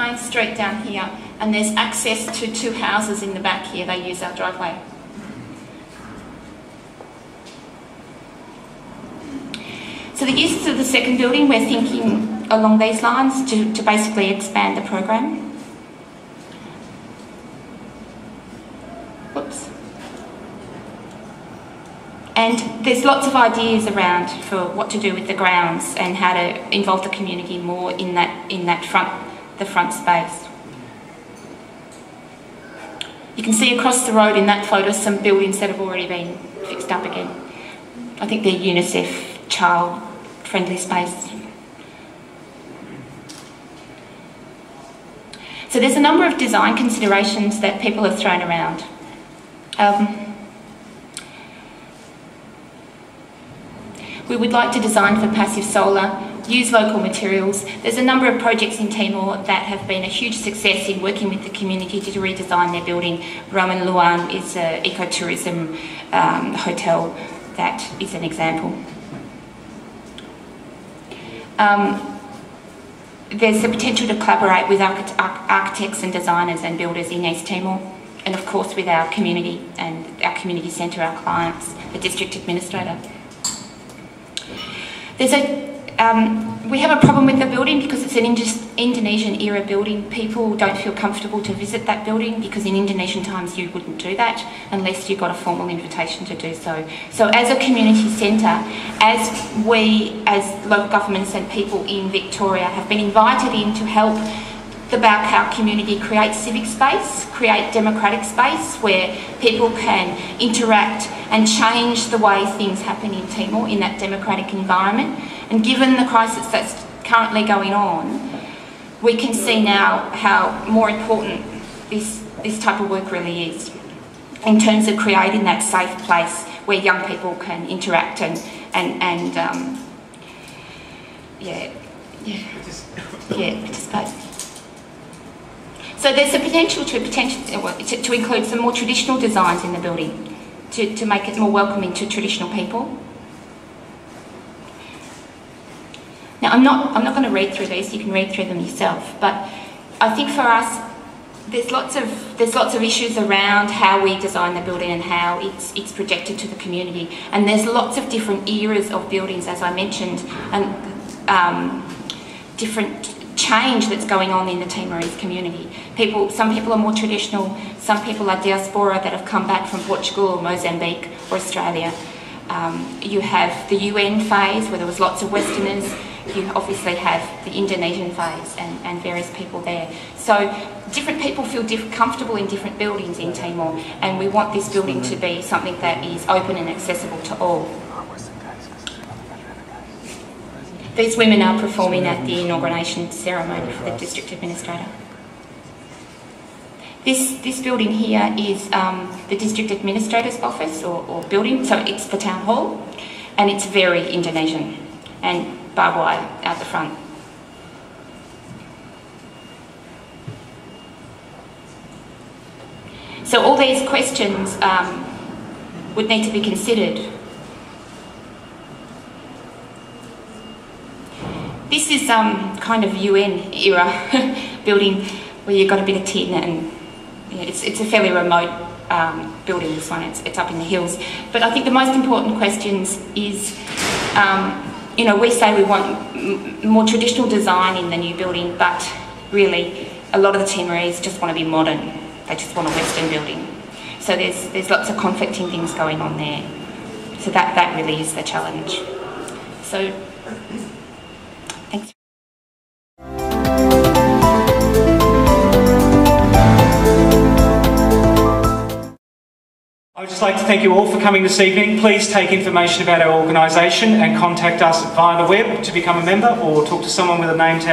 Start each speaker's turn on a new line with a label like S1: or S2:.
S1: main street down here, and there's access to two houses in the back here. They use our driveway. So the uses of the second building, we're thinking along these lines to basically expand the program. Whoops. And there's lots of ideas around for what to do with the grounds and how to involve the community more in that front space. You can see across the road in that photo some buildings that have already been fixed up again. I think they're UNICEF child-friendly space. So there's a number of design considerations that people have thrown around. We would like to design for passive solar, use local materials. There's a number of projects in Timor that have been a huge success in working with the community to redesign their building. Roman Luan is an ecotourism hotel that is an example. There's the potential to collaborate with architects and designers and builders in East Timor, and of course with our community and our community centre, our clients, the district administrator. We have a problem with the building because it's an Indonesian era building. People don't feel comfortable to visit that building because in Indonesian times you wouldn't do that unless you got a formal invitation to do so. So as a community centre, as we as local governments and people in Victoria have been invited in to help the baucau community create civic space, create democratic space where people can interact and change the way things happen in Timor in that democratic environment. And given the crisis that's currently going on, we can see now how more important this type of work really is in terms of creating that safe place where young people can interact and participate. So there's a potential to include some more traditional designs in the building to make it more welcoming to traditional people. Now I'm not going to read through these. You can read through them yourself. But I think for us, there's lots of issues around how we design the building and how it's projected to the community. And there's lots of different eras of buildings, as I mentioned, and different change that's going on in the Timorese community. Some people are more traditional, some people are diaspora that have come back from Portugal or Mozambique or Australia. You have the UN phase where there was lots of Westerners. You obviously have the Indonesian phase and various people there. So different people feel comfortable in different buildings in Timor, and we want this building to be something that is open and accessible to all. These women are performing at the inauguration ceremony for the district administrator. This building here is the district administrator's office or building, so it's the town hall, and it's very Indonesian, and barbed wire out the front. So all these questions would need to be considered. This is kind of UN era building where you've got a bit of tin, and it's a fairly remote building, this one, it's up in the hills. But I think the most important questions is, we say we want more traditional design in the new building, but really a lot of the Timorese just want to be modern. They just want a Western building. So there's lots of conflicting things going on there. So that really is the challenge. So, thanks.
S2: I would just like to thank you all for coming this evening. Please take information about our organisation and contact us via the web to become a member or talk to someone with a name tag.